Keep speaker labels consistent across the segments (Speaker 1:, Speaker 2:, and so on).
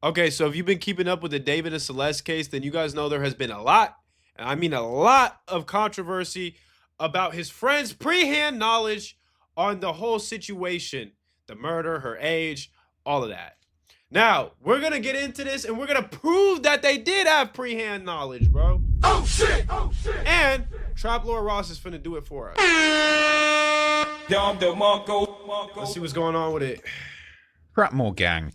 Speaker 1: Okay, so if you've been keeping up with the David and Celeste case, then you guys know there has been a lot, and I mean a lot of controversy about his friend's pre-hand knowledge on the whole situation, the murder, her age, all of that. Now, we're gonna get into this and we're gonna prove that they did have pre-hand knowledge, bro.
Speaker 2: Oh shit! Oh shit!
Speaker 1: And Trap Lord Ross is finna do it for us. Let's see what's going on with it.
Speaker 3: Trapmore gang.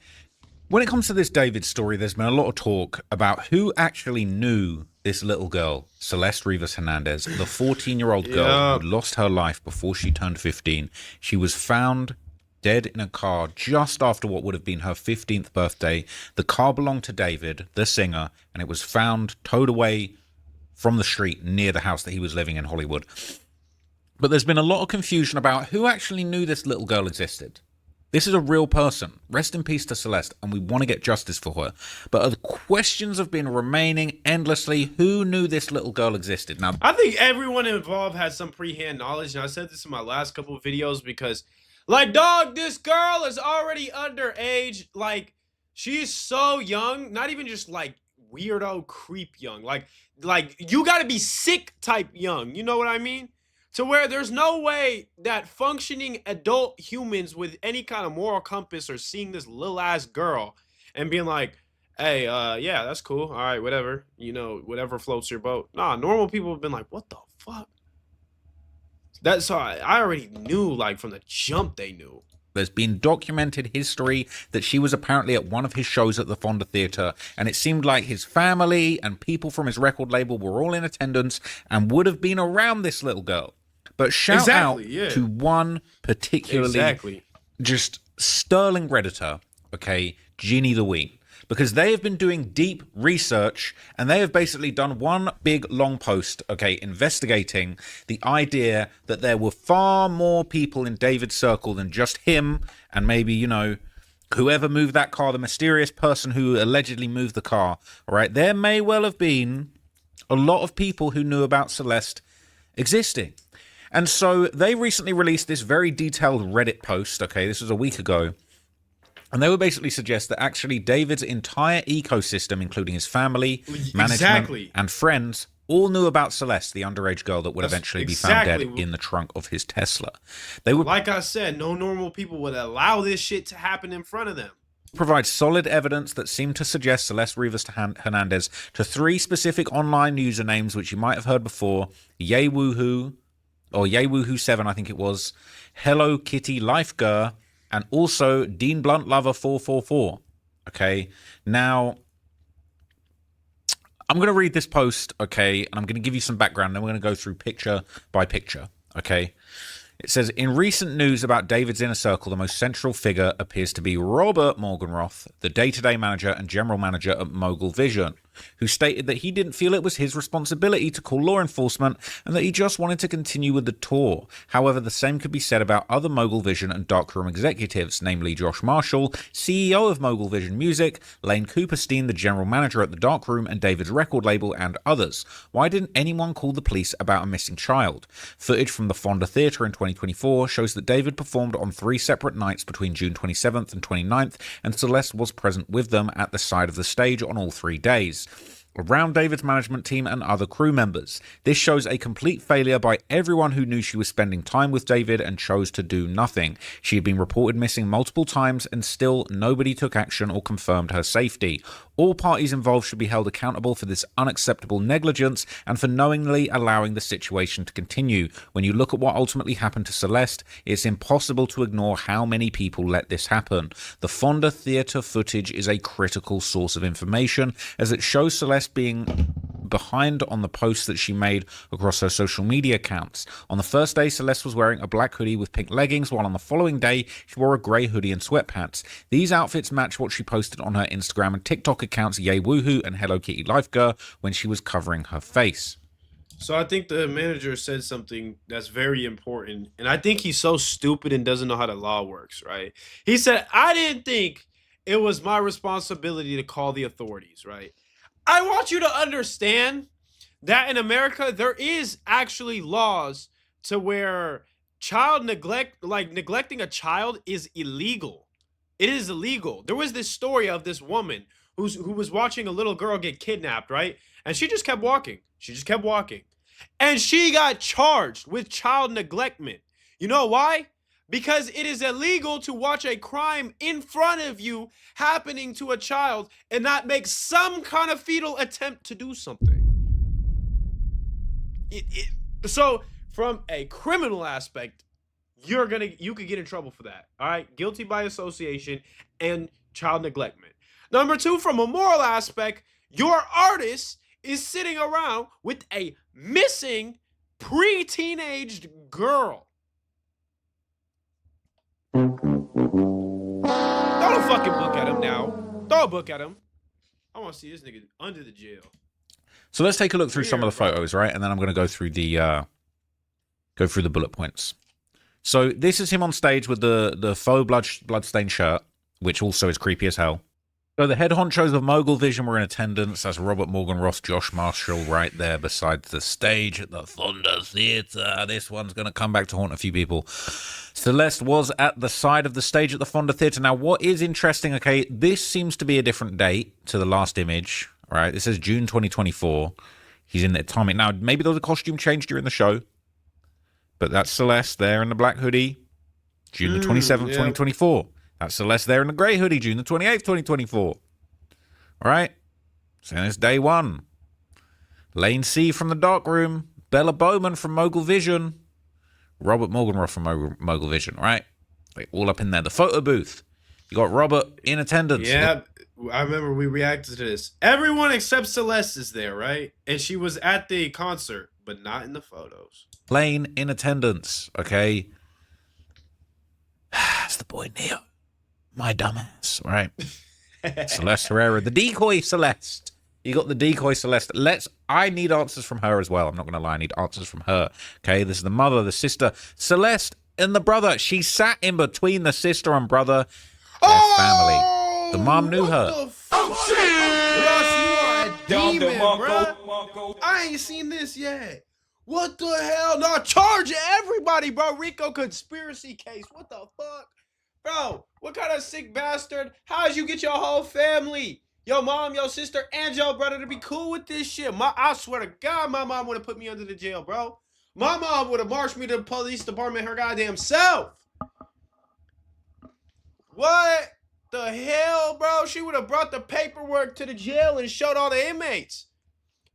Speaker 3: When it comes to this David story, there's been a lot of talk about who actually knew this little girl, Celeste Rivas Hernandez, the 14-year-old girl who lost her life before she turned 15. She was found dead in a car just after what would have been her 15th birthday. The car belonged to David, the singer, and it was found towed away from the street near the house that he was living in Hollywood. But there's been a lot of confusion about who actually knew this little girl existed. This is a real person. Rest in peace to Celeste, and we want to get justice for her. But the questions have been remaining endlessly. Who knew this little girl existed? Now,
Speaker 1: I think everyone involved has some pre-hand knowledge, and I said this in my last couple of videos because, like, dog, this girl is already underage. Like, she's so young, not even just like weirdo creep young. Like you got to be sick type young. You know what I mean? To where there's no way that functioning adult humans with any kind of moral compass are seeing this little ass girl and being like, hey, yeah, that's cool. All right, whatever. You know, whatever floats your boat. Nah, normal people have been like, what the fuck? That's so I already knew, like, from the jump they knew.
Speaker 3: There's been documented history that she was apparently at one of his shows at the Fonda Theatre, and it seemed like his family and people from his record label were all in attendance and would have been around this little girl. But shout out to one particularly just sterling Redditor, okay, Ginny the Ween, because they have been doing deep research and they have basically done one big long post, okay, investigating the idea that there were far more people in David's circle than just him and maybe, you know, whoever moved that car, the mysterious person who allegedly moved the car, all right? There may well have been a lot of people who knew about Celeste existing. And so they recently released this very detailed Reddit post, okay, this was a week ago, and they would basically suggest that actually David's entire ecosystem, including his family, management, and friends, all knew about Celeste, the underage girl that would eventually be found dead in the trunk of his Tesla. They would,
Speaker 1: like I said, no normal people would allow this shit to happen in front of them.
Speaker 3: Provide solid evidence that seemed to suggest Celeste Rivas Hernandez to three specific online usernames, which you might have heard before: Yaywoohoo, or Yaywoohoo7, I think it was, Hello Kitty Life Girl, and also Dean Blunt Lover 444. Okay, now I'm going to read this post, okay, and I'm going to give you some background, then we're going to go through picture by picture, okay? It says, in recent news about David's inner circle, the most central figure appears to be Robert Morgenroth, the day-to-day manager and general manager at Mogul Vision, who stated that he didn't feel it was his responsibility to call law enforcement and that he just wanted to continue with the tour. However, the same could be said about other Mogul Vision and Darkroom executives, namely Josh Marshall, CEO of Mogul Vision Music, Lane Cooperstein, the general manager at the Darkroom and David's record label, and others. Why didn't anyone call the police about a missing child? Footage from the Fonda Theatre in 2024 shows that David performed on 3 separate nights between June 27th and 29th, and Celeste was present with them at the side of the stage on all 3 days, around David's management team and other crew members. This shows a complete failure by everyone who knew she was spending time with David and chose to do nothing. She had been reported missing multiple times and still nobody took action or confirmed her safety. All parties involved should be held accountable for this unacceptable negligence and for knowingly allowing the situation to continue. When you look at what ultimately happened to Celeste, it's impossible to ignore how many people let this happen. The Fonda Theatre footage is a critical source of information as it shows Celeste being behind on the posts that she made across her social media accounts. On the first day, Celeste was wearing a black hoodie with pink leggings, while on the following day, she wore a grey hoodie and sweatpants. These outfits match what she posted on her Instagram and TikTok accounts Yaywoohoo and Hello Kitty Life Girl when she was covering her face.
Speaker 1: So I think the manager said something that's very important, and I think he's so stupid and doesn't know how the law works, right? He said, I didn't think it was my responsibility to call the authorities, right? I want you to understand that in America, there is actually laws to where child neglect, like neglecting a child, is illegal. It is illegal. There was this story of this woman who was watching a little girl get kidnapped, right? And she just kept walking. She just kept walking. And she got charged with child neglectment. You know why? Because it is illegal to watch a crime in front of you happening to a child and not make some kind of fetal attempt to do something. So from a criminal aspect, you could get in trouble for that. All right, guilty by association and child neglectment. Number two, from a moral aspect, your artist is sitting around with a missing pre-teenaged girl. Throw a fucking book at him now. Throw a book at him. I want to see this nigga under the jail.
Speaker 3: So let's take a look through some of the photos, right? And then I'm going to go through the bullet points. So this is him on stage with the faux bloodstained shirt, which also is creepy as hell. So the head honchos of Mogul Vision were in attendance. That's Robert Morgan Ross, Josh Marshall right there beside the stage at the Fonda Theatre. This one's going to come back to haunt a few people. Celeste was at the side of the stage at the Fonda Theatre. Now, what is interesting, okay, this seems to be a different date to the last image, right? This says June 2024. He's in the atomic. Now, maybe there was a costume change during the show, but that's Celeste there in the black hoodie, June the 27th, 2024. That's Celeste there in the grey hoodie, June the 28th, 2024. All right? So it's day one. Lane C from the dark room. Bella Bowman from Mogul Vision. Robert Morganroth from Mogul Vision, right? They all up in there. The photo booth. You got Robert in attendance.
Speaker 1: Yeah, I remember we reacted to this. Everyone except Celeste is there, right? And she was at the concert, but not in the photos.
Speaker 3: Lane in attendance, okay? It's the boy Neo. My dumbass, right? Celeste Herrera, the decoy Celeste. You got the decoy Celeste. I need answers from her as well. I'm not going to lie. I need answers from her. Okay, this is the mother, the sister, Celeste, and the brother. She sat in between the sister and brother, their family. The mom knew her.
Speaker 1: Oh, shit. Russ, you are a demon, bro. I ain't seen this yet. What the hell? No, charge everybody, bro. Rico conspiracy case. What the fuck? Bro, what kind of sick bastard? How'd you get your whole family, your mom, your sister, and your brother to be cool with this shit? I swear to God, my mom would have put me under the jail, bro. My mom would have marched me to the police department her goddamn self. What the hell, bro? She would have brought the paperwork to the jail and showed all the inmates.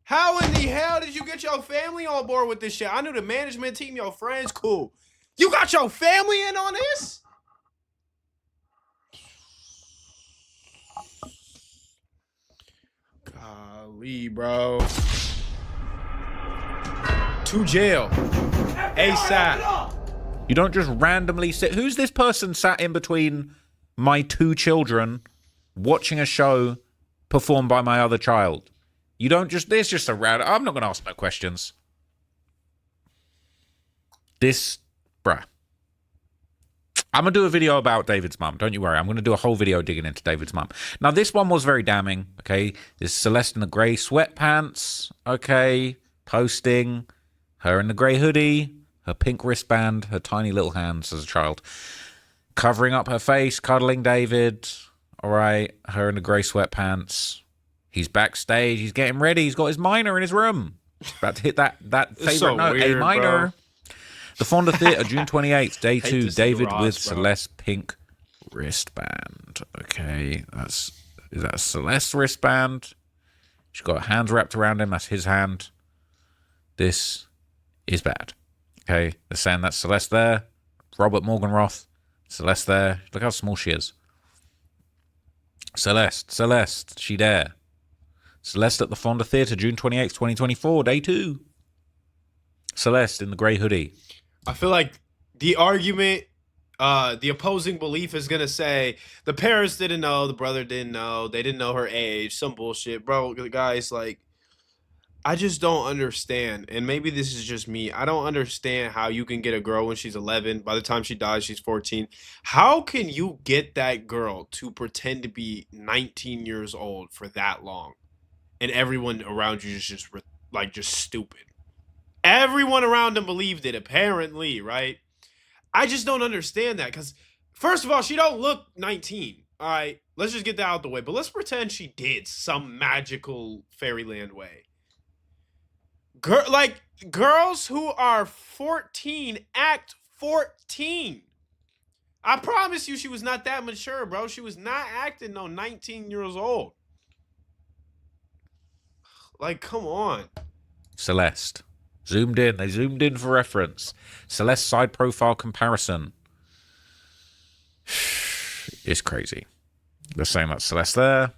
Speaker 1: How in the hell did you get your family on board with this shit? I knew the management team, your friends, cool. You got your family in on this? Golly, bro. To jail. ASAP.
Speaker 3: You don't just randomly sit. Who's this person sat in between my two children watching a show performed by my other child? You don't just, there's just a random, I'm not going to ask no questions. This, bruh. I'm going to do a video about David's mum. Don't you worry. I'm going to do a whole video digging into David's mum. Now, this one was very damning, okay? This is Celeste in the grey sweatpants, okay? Posting. Her in the grey hoodie. Her pink wristband. Her tiny little hands as a child. Covering up her face. Cuddling David. All right. Her in the grey sweatpants. He's backstage. He's getting ready. He's got his minor in his room. About to hit that favorite
Speaker 1: so
Speaker 3: note.
Speaker 1: weird,
Speaker 3: A minor.
Speaker 1: bro.
Speaker 3: The Fonda Theatre, June 28th, day 2. David
Speaker 1: Ross,
Speaker 3: with
Speaker 1: bro.
Speaker 3: Celeste pink wristband. Okay, is that a Celeste wristband? She's got her hands wrapped around him. That's his hand. This is bad. Okay, they're saying that's Celeste there. Robert Morganroth. Celeste there. Look how small she is. Celeste, she there. Celeste at the Fonda Theatre, June 28th, 2024, day 2. Celeste in the grey hoodie.
Speaker 1: I feel like the argument, the opposing belief is going to say the parents didn't know, the brother didn't know, they didn't know her age, some bullshit. Bro, guys, like, I just don't understand. And maybe this is just me. I don't understand how you can get a girl when she's 11. By the time she dies, she's 14. How can you get that girl to pretend to be 19 years old for that long? And everyone around you is just stupid. Everyone around him believed it, apparently, right? I just don't understand that because, first of all, she don't look 19. All right, let's just get that out the way. But let's pretend she did some magical fairyland way. Like girls who are 14 act 14. I promise you, she was not that mature, bro. She was not acting no 19 years old. Like, come on.
Speaker 3: Celeste. Zoomed in. They zoomed in for reference. Celeste side profile comparison. It's crazy. They're saying that's Celeste there.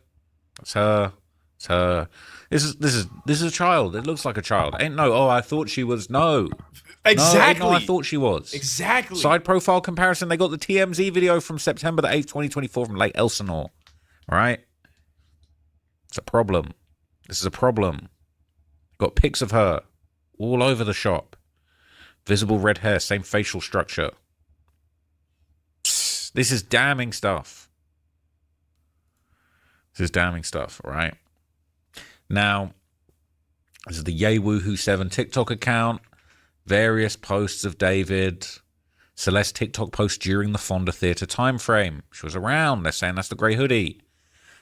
Speaker 3: That's her. It's her. This is a child. It looks like a child. Ain't no. Oh, I thought she was. No.
Speaker 1: Exactly.
Speaker 3: No, I thought she was.
Speaker 1: Exactly.
Speaker 3: Side profile comparison. They got the TMZ video from September the 8th, 2024 from Lake Elsinore. All right. It's a problem. This is a problem. Got pics of her all over the shop. Visible red hair, same facial structure. This is damning stuff. This is damning stuff, all right? Now, this is the YayWoohoo7 TikTok account. Various posts of David. Celeste TikTok post during the Fonda Theatre time frame. She was around. They're saying that's the grey hoodie.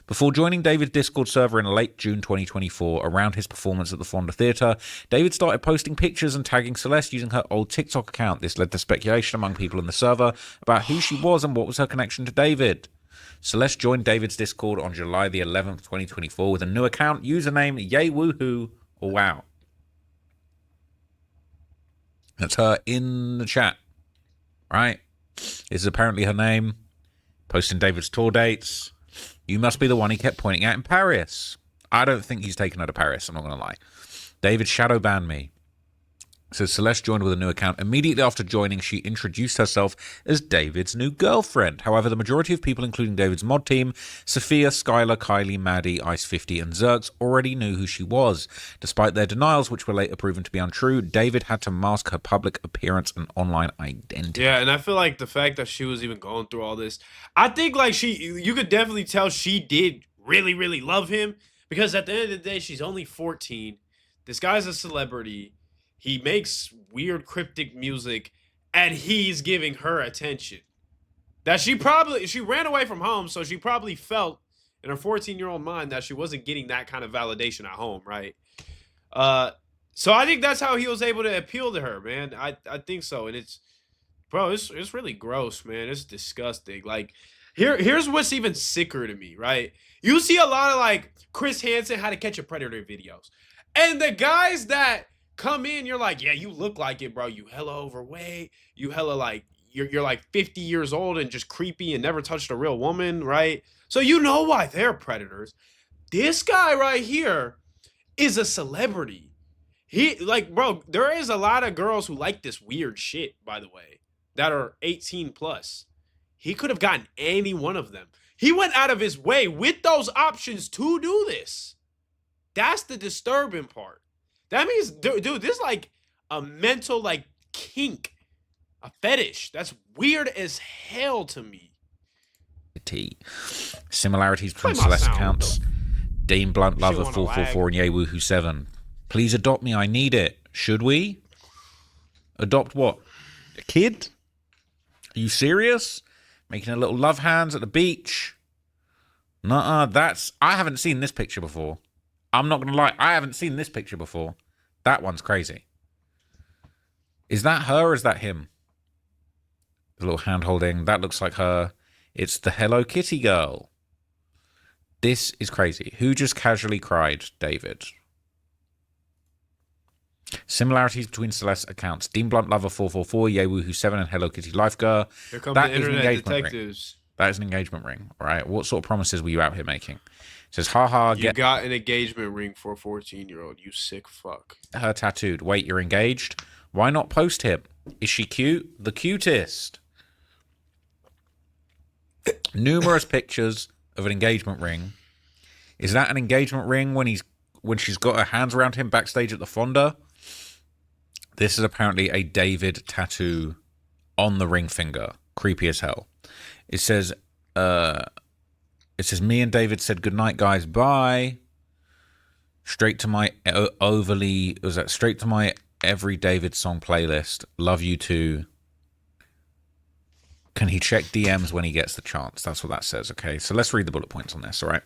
Speaker 3: Before joining David's Discord server in late June 2024, around his performance at the Fonda Theatre, David started posting pictures and tagging Celeste using her old TikTok account. This led to speculation among people in the server about who she was and what was her connection to David. Celeste joined David's Discord on July the 11th, 2024 with a new account, username YayWoohoo. Oh, wow. That's her in the chat, right? This is apparently her name. Posting David's tour dates. You must be the one he kept pointing at in Paris. I don't think he's taken her to Paris, I'm not going to lie. David shadow banned me. So Celeste joined with a new account. Immediately after joining, she introduced herself as David's new girlfriend. However, the majority of people, including David's mod team, Sophia, Skylar, Kylie, Maddie, Ice50, and Zerx, already knew who she was. Despite their denials, which were later proven to be untrue, David had to mask her public appearance and online identity.
Speaker 1: Yeah, and I feel like the fact that she was even going through all this, I think like you could definitely tell she did really, really love him, because at the end of the day, she's only 14. This guy's a celebrity. He makes weird cryptic music, and he's giving her attention. That she ran away from home, so she probably felt in her 14-year-old mind that she wasn't getting that kind of validation at home, right? So I think that's how he was able to appeal to her, man. I think so, and it's really gross, man. It's disgusting. Like here's what's even sicker to me, right? You see a lot of like Chris Hansen How to Catch a Predator videos, and the guys that come in, you're like, yeah, you look like it, bro. You hella overweight. You hella like you're like 50 years old and just creepy and never touched a real woman, right? So you know why they're predators. This guy right here is a celebrity. He like, bro, there is a lot of girls who like this weird shit, by the way, that are 18 plus. He could have gotten any one of them. He went out of his way with those options to do this. That's the disturbing part. That means, dude, this is like a mental, like, kink. A fetish. That's weird as hell to me.
Speaker 3: Similarities between Celeste accounts. Dean Blunt Lover 444 and YayWoohoo7. Please adopt me. I need it. Should we? Adopt what? A kid? Are you serious? Making a little love hands at the beach? Nuh-uh. I haven't seen this picture before. I'm not going to lie. I haven't seen this picture before. That one's crazy. Is that her or is that him? A little hand holding. That looks like her. It's the Hello Kitty girl. This is crazy. Who just casually cried? David. Similarities between Celeste accounts. Dean Blunt Lover 444, YayWoohoo7, and Hello Kitty Life Girl.
Speaker 1: Here come the internet detectives.
Speaker 3: That is an engagement ring. All right. What sort of promises were you out here making? It says, haha.
Speaker 1: You got an engagement ring for a 14-year-old. You sick fuck.
Speaker 3: Her tattooed. Wait, you're engaged? Why not post him? Is she cute? The cutest. Numerous pictures of an engagement ring. Is that an engagement ring when she's got her hands around him backstage at the Fonda? This is apparently a David tattoo on the ring finger. Creepy as hell. It says, me and David said goodnight, guys. Bye. Straight to my straight to my every David song playlist. Love you too. Can he check DMs when he gets the chance? That's what that says, okay? So let's read the bullet points on this, all right?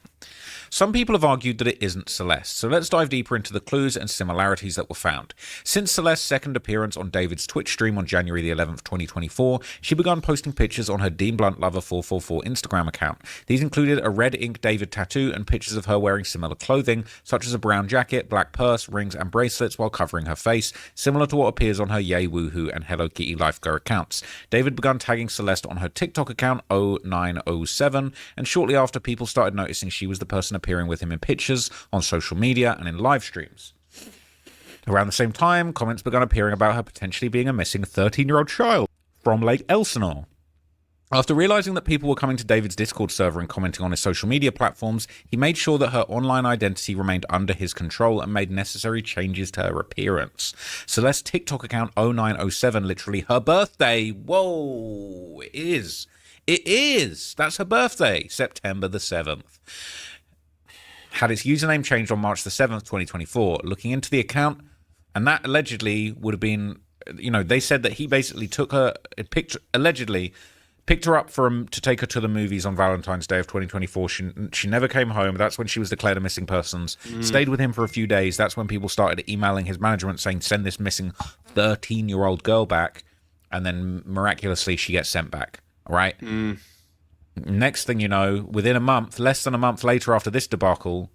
Speaker 3: Some people have argued that it isn't Celeste, so let's dive deeper into the clues and similarities that were found. Since Celeste's second appearance on David's Twitch stream on January the 11th, 2024, she began posting pictures on her Dean Blunt Lover 444 Instagram account. These included a red ink David tattoo and pictures of her wearing similar clothing, such as a brown jacket, black purse, rings, and bracelets while covering her face, similar to what appears on her Yay Woohoo and Hello Kitty Lifeguard accounts. David began tagging Celeste on her TikTok account 0907, and shortly after, people started noticing she was the person appearing with him in pictures on social media and in live streams. Around the same time, comments began appearing about her potentially being a missing 13-year-old child from Lake Elsinore. After realizing that people were coming to David's Discord server and commenting on his social media platforms, he made sure that her online identity remained under his control and made necessary changes to her appearance. Celeste's TikTok account 0907, literally her birthday. Whoa, it is. It is. That's her birthday, September the 7th. Had its username changed on March the 7th, 2024. Looking into the account, and that allegedly would have been, they said that he basically took her, allegedly picked her up to take her to the movies on Valentine's Day of 2024. She never came home. That's when she was declared a missing persons. Stayed with him for a few days. That's when people started emailing his management saying, send this missing 13-year-old girl back. And then miraculously, she gets sent back. All right? Next thing you know, within a month, less than a month later after this debacle,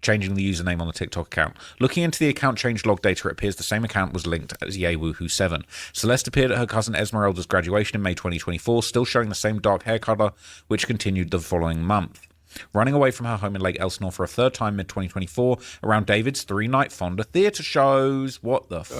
Speaker 3: changing the username on the TikTok account. Looking into the account change log data, it appears the same account was linked as YayWoohoo7. Celeste appeared at her cousin Esmeralda's graduation in May 2024, still showing the same dark hair color, which continued the following month. Running away from her home in Lake Elsinore for a third time mid-2024 around David's 3-night Fonda theatre shows. What the fuck?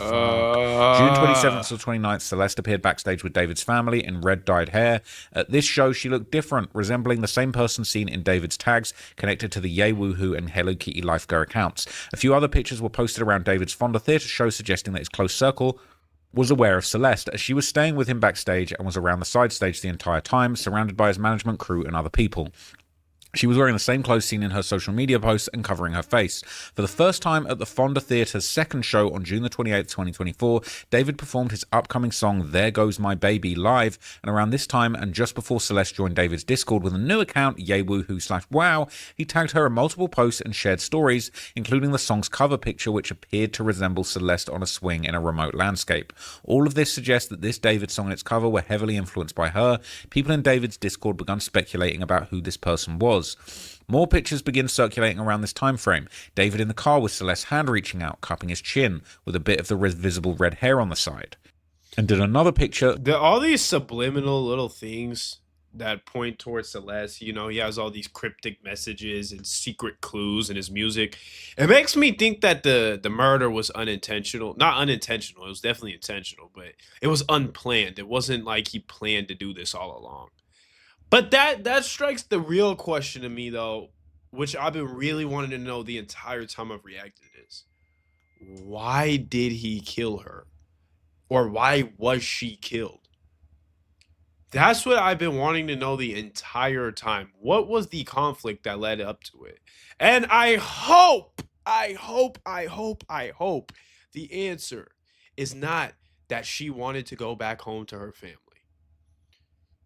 Speaker 3: June 27th to 29th, Celeste appeared backstage with David's family in red dyed hair. At this show, she looked different, resembling the same person seen in David's tags connected to the Yay Woohoo and Hello Kitty Lifeguard accounts. A few other pictures were posted around David's Fonda theatre show, suggesting that his close circle was aware of Celeste, as she was staying with him backstage and was around the side stage the entire time, surrounded by his management crew and other people. She was wearing the same clothes seen in her social media posts and covering her face. For the first time at the Fonda Theatre's second show on June the 28th, 2024, David performed his upcoming song There Goes My Baby live, and around this time and just before Celeste joined David's Discord with a new account, YayWoohoo/Wow, he tagged her in multiple posts and shared stories, including the song's cover picture, which appeared to resemble Celeste on a swing in a remote landscape. All of this suggests that this David song and its cover were heavily influenced by her. People in David's Discord began speculating about who this person was. More pictures begin circulating around this time frame. David in the car with Celeste's hand reaching out, cupping his chin, with a bit of the visible red hair on the side. And in another picture,
Speaker 1: all these subliminal little things that point towards Celeste, he has all these cryptic messages and secret clues in his music. It makes me think that the murder was unintentional. Not unintentional, it was definitely intentional, but it was unplanned. It wasn't like he planned to do this all along. But that strikes the real question to me, though, which I've been really wanting to know the entire time I've reacted is, why did he kill her? Or why was she killed? That's what I've been wanting to know the entire time. What was the conflict that led up to it? And I hope the answer is not that she wanted to go back home to her family.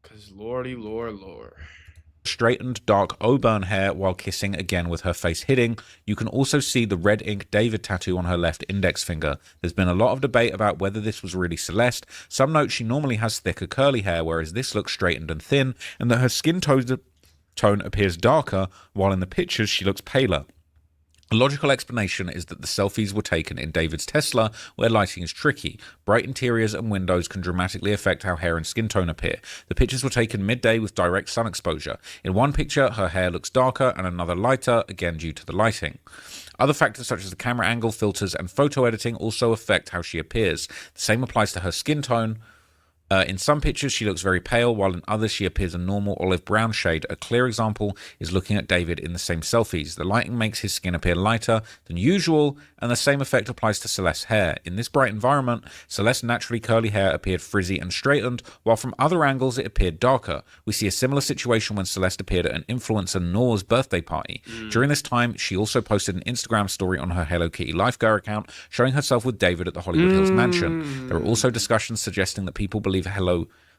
Speaker 1: Because lordy, lord.
Speaker 3: straightened dark auburn hair while kissing again with her face hidden. You can also see the red ink David tattoo on her left index finger. There's been a lot of debate about whether this was really Celeste. Some note she normally has thicker curly hair, whereas this looks straightened and thin, and that her skin tone appears darker, while in the pictures she looks paler. A logical explanation is that the selfies were taken in David's Tesla, where lighting is tricky. Bright interiors and windows can dramatically affect how hair and skin tone appear. The pictures were taken midday with direct sun exposure. In one picture, her hair looks darker and another lighter, again due to the lighting. Other factors such as the camera angle, filters, and photo editing also affect how she appears. The same applies to her skin tone. In some pictures, she looks very pale, while in others, she appears a normal olive brown shade. A clear example is looking at David in the same selfies. The lighting makes his skin appear lighter than usual, and the same effect applies to Celeste's hair. In this bright environment, Celeste's naturally curly hair appeared frizzy and straightened, while from other angles, it appeared darker. We see a similar situation when Celeste appeared at an influencer Noor's birthday party. During this time, she also posted an Instagram story on her Hello Kitty Lifeguard account, showing herself with David at the Hollywood Hills mansion. There are also discussions suggesting that people believe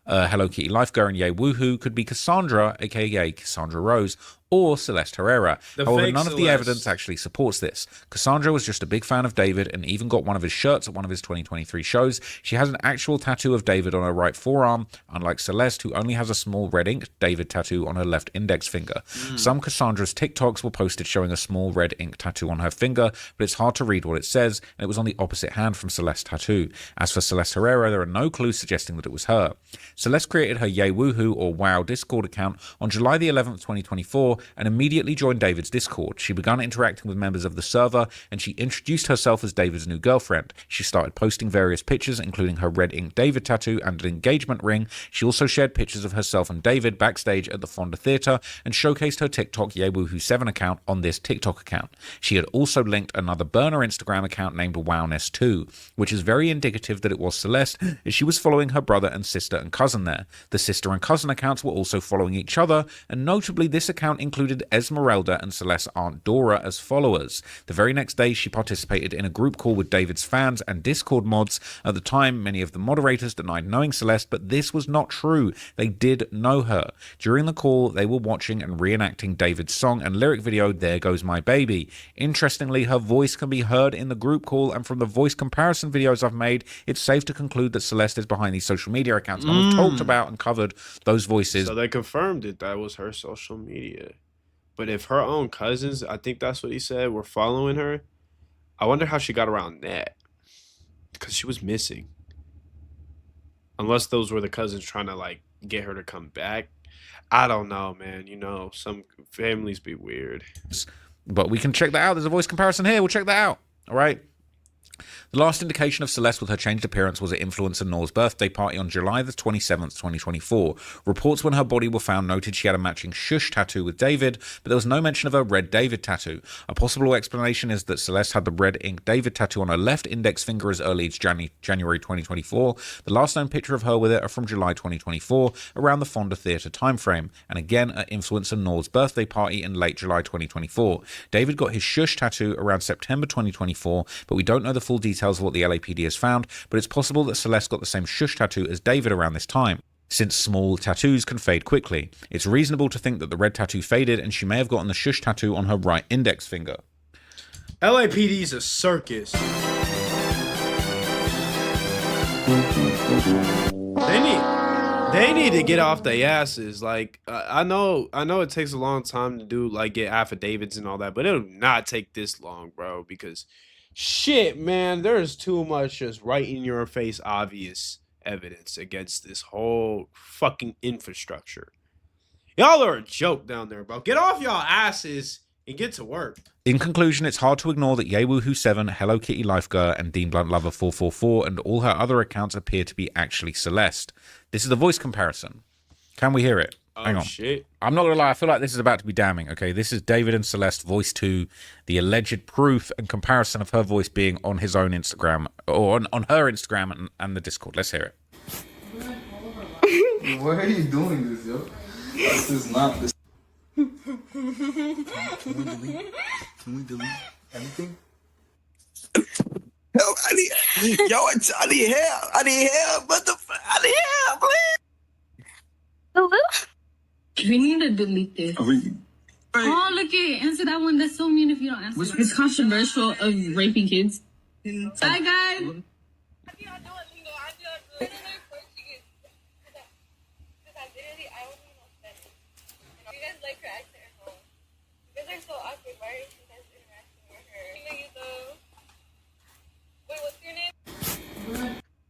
Speaker 3: Hello Kitty Life Girl and Yay Woohoo could be Cassandra, aka Cassandra Rose, or Celeste Herrera. However, none of the evidence actually supports this. Cassandra was just a big fan of David and even got one of his shirts at one of his 2023 shows. She has an actual tattoo of David on her right forearm, unlike Celeste, who only has a small red ink David tattoo on her left index finger. Some Cassandra's TikToks were posted showing a small red ink tattoo on her finger, but it's hard to read what it says, and it was on the opposite hand from Celeste's tattoo. As for Celeste Herrera, there are no clues suggesting that it was her. Celeste created her Yay Woohoo or WoW Discord account on July the 11th, 2024, and immediately joined David's Discord. She began interacting with members of the server, and she introduced herself as David's new girlfriend. She started posting various pictures, including her red ink David tattoo and an engagement ring. She also shared pictures of herself and David backstage at the Fonda Theatre and showcased her TikTok YayWoohoo7 account on this TikTok account. She had also linked another burner Instagram account named Wowness2, which is very indicative that it was Celeste, as she was following her brother and sister and cousin there. The sister and cousin accounts were also following each other, and notably this account included Esmeralda and Celeste's aunt Dora as followers. The very next day, she participated in a group call with David's fans and Discord mods. At the time, many of the moderators denied knowing Celeste, but this was not true. They did know her. During the call, they were watching and reenacting David's song and lyric video, There Goes My Baby. Interestingly, her voice can be heard in the group call, and from the voice comparison videos I've made, it's safe to conclude that Celeste is behind these social media accounts, and we've talked about and covered those voices.
Speaker 1: So they confirmed it. That was her social media. But if her own cousins, I think that's what he said, were following her, I wonder how she got around that. Because she was missing. Unless those were the cousins trying to, like, get her to come back. I don't know, man. You know, some families be weird.
Speaker 3: But we can check that out. There's a voice comparison here. We'll check that out. All right. The last indication of Celeste with her changed appearance was at influencer Nor's birthday party on July the 27th, 2024. Reports when her body were found noted she had a matching shush tattoo with David, but there was no mention of her red David tattoo. A possible explanation is that Celeste had the red ink David tattoo on her left index finger as early as January 2024. The last known picture of her with it are from July 2024, around the Fonda Theatre timeframe, and again at influencer Nor's birthday party in late July 2024. David got his shush tattoo around September 2024, but we don't know the full details of what the LAPD has found, but it's possible that Celeste got the same shush tattoo as David around this time. Since small tattoos can fade quickly, it's reasonable to think that the red tattoo faded and she may have gotten the shush tattoo on her right index finger.
Speaker 1: LAPD's a circus. They need to get off their asses. Like, I know it takes a long time to do, like, get affidavits and all that, but it'll not take this long, bro, because shit, man, there's too much just right in your face obvious evidence against this whole fucking infrastructure. Y'all are a joke down there, bro. Get off y'all asses and get to work.
Speaker 3: In conclusion, it's hard to ignore that YayWoohoo7, Hello Kitty Life Girl, and Dean Blunt Lover 444 and all her other accounts appear to be actually Celeste. This is the voice comparison. Can we hear it? Hang on.
Speaker 1: Shit.
Speaker 3: I'm not gonna lie, I feel like this is about to be damning, okay? This is David and Celeste voice 2, the alleged proof and comparison of her voice being on his own Instagram, or on her Instagram and the Discord. Let's hear it.
Speaker 2: Why are you doing this, yo? This is not this. Can we delete anything?
Speaker 4: Help, I need help. I need help. What the fuck? I need help, please.
Speaker 5: Hello? We need to delete this.
Speaker 4: Are we?
Speaker 5: Oh, look it. Answer that one. That's so mean if you don't answer. It's controversial of raping kids. Bye, guys.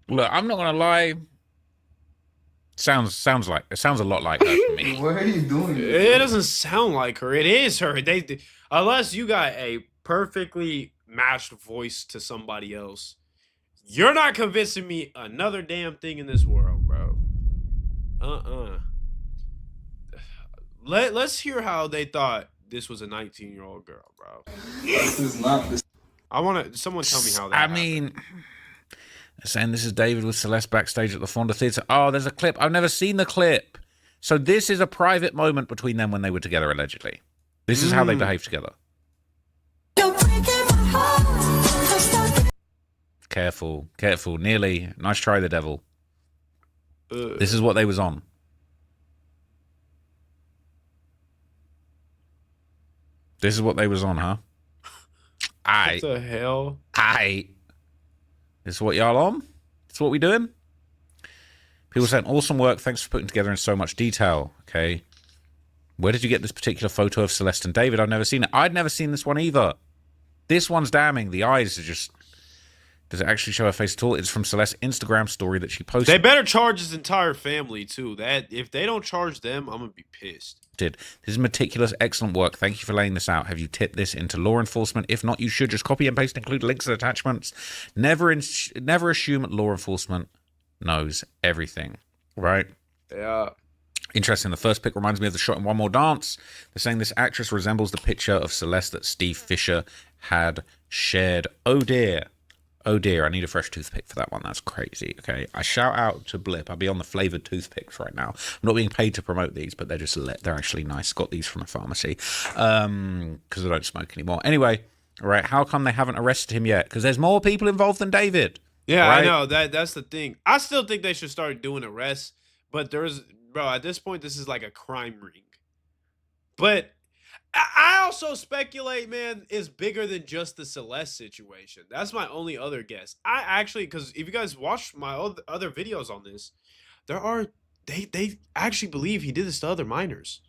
Speaker 3: Look, I'm not gonna lie. Sounds a lot like her to me.
Speaker 2: Why are you doing this?
Speaker 1: It doesn't sound like her. It is her. They unless you got a perfectly matched voice to somebody else, you're not convincing me another damn thing in this world, bro. Let's hear how they thought this was a 19-year-old girl, bro.
Speaker 2: This is not this.
Speaker 1: I want to. Someone tell me how that.
Speaker 3: I
Speaker 1: happened.
Speaker 3: mean, saying this is David with Celeste backstage at the Fonda Theatre. Oh, there's a clip. I've never seen the clip. So this is a private moment between them when they were together, allegedly. This is how they behaved together. Careful, careful. Nearly. Nice try, the devil. This is what they was on. This is what they was on, huh?
Speaker 1: What the hell?
Speaker 3: This is what y'all on? This is what we doing? People saying, awesome work. Thanks for putting together in so much detail. Okay. Where did you get this particular photo of Celeste and David? I've never seen it. I'd never seen this one either. This one's damning. The eyes are just... Does it actually show her face at all? It's from Celeste's Instagram story that she posted.
Speaker 1: They better charge his entire family, too. That if they don't charge them, I'm going to be pissed.
Speaker 3: This is meticulous, excellent work. Thank you for laying this out. Have you tipped this into law enforcement? If not, you should just copy and paste, include links and attachments. Never assume law enforcement knows everything, right?
Speaker 1: Yeah.
Speaker 3: Interesting. The first pic reminds me of the shot in One More Dance. They're saying this actress resembles the picture of Celeste that Steve Fisher had shared. Oh dear. Oh dear, I need a fresh toothpick for that one. That's crazy. Okay, I shout out to Blip. I'll be on the flavored toothpicks right now. I'm not being paid to promote these, but they're actually nice. Got these from a pharmacy because I don't smoke anymore. Anyway, right? How come they haven't arrested him yet? Because there's more people involved than David.
Speaker 1: Yeah,
Speaker 3: right?
Speaker 1: I know that's the thing. I still think they should start doing arrests, but bro, at this point, this is like a crime ring. But I also speculate, man, it's bigger than just the Celeste situation. That's my only other guess. I actually, because if you guys watch my other videos on this, they actually believe he did this to other minors.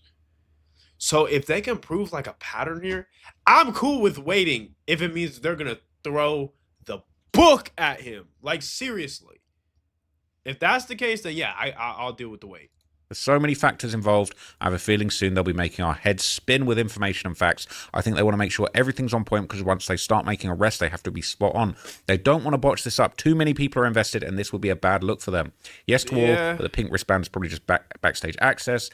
Speaker 1: So if they can prove like a pattern here, I'm cool with waiting if it means they're going to throw the book at him. Like, seriously. If that's the case, then yeah, I'll deal with the wait.
Speaker 3: There's so many factors involved. I have a feeling soon they'll be making our heads spin with information and facts. I think they want to make sure everything's on point because once they start making arrests, they have to be spot on. They don't want to botch this up. Too many people are invested, and this will be a bad look for them. Yes to all, but the pink wristband is probably just backstage access.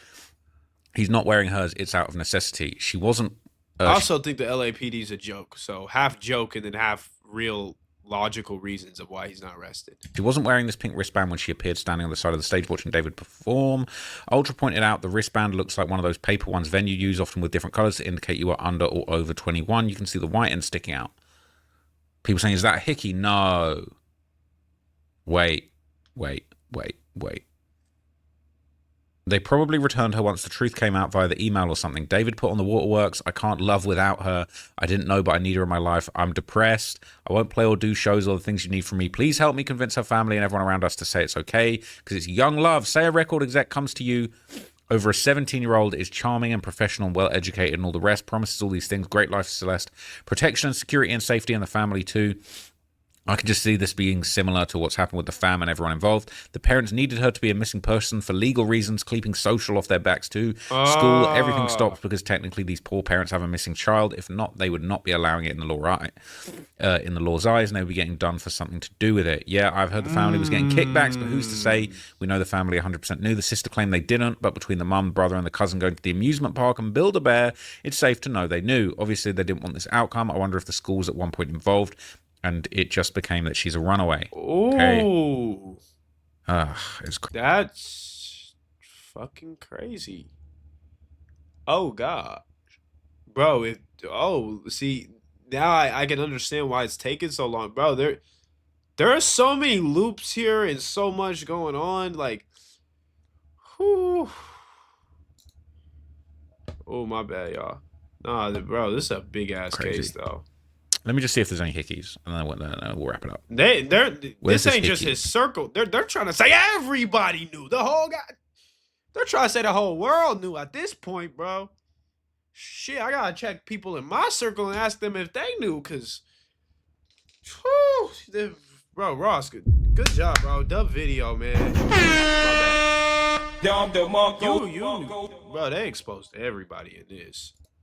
Speaker 3: He's not wearing hers. It's out of necessity. She wasn't...
Speaker 1: I also think the LAPD is a joke. So half joke and then half real logical reasons of why he's not arrested.
Speaker 3: She wasn't wearing this pink wristband when she appeared standing on the side of the stage watching David perform. Ultra pointed out the wristband looks like one of those paper ones venue use, often with different colors to indicate you are under or over 21. You can see the white end sticking out. People saying, is that a hickey? No. Wait. They probably returned her once the truth came out via the email or something. David put on the waterworks. I can't love without her. I didn't know, but I need her in my life. I'm depressed. I won't play or do shows or the things you need from me. Please help me convince her family and everyone around us to say it's okay, because it's young love. Say a record exec comes to you over a 17-year-old, is charming and professional, well-educated and all the rest, promises all these things. Great life for Celeste. Protection and security and safety in the family too. I can just see this being similar to what's happened with the fam and everyone involved. The parents needed her to be a missing person for legal reasons, keeping social off their backs too. School, everything stops because technically these poor parents have a missing child. If not, they would not be allowing it in the law, in the law's eyes, and they would be getting done for something to do with it. Yeah, I've heard the family was getting kickbacks, but who's to say? We know the family 100% knew. The sister claimed they didn't, but between the mum, brother, and the cousin going to the amusement park and Build-A-Bear, it's safe to know they knew. Obviously, they didn't want this outcome. I wonder if the school was at one point involved, and it just became that she's a runaway.
Speaker 1: Ooh.
Speaker 3: Okay.
Speaker 1: That's fucking crazy. Oh, God. Bro, see, now I can understand why it's taking so long. Bro, there are so many loops here and so much going on. Like, whew. Oh, my bad, y'all. Nah, bro, this is a big-ass case, though.
Speaker 3: Let me just see if there's any hickeys, and then we'll wrap it up.
Speaker 1: This ain't just his circle. They're trying to say everybody knew. The whole guy. They're trying to say the whole world knew at this point, bro. Shit, I gotta check people in my circle and ask them if they knew, cause, bro, Ross, good job, bro. Dub video, man. Bro, they exposed everybody in this.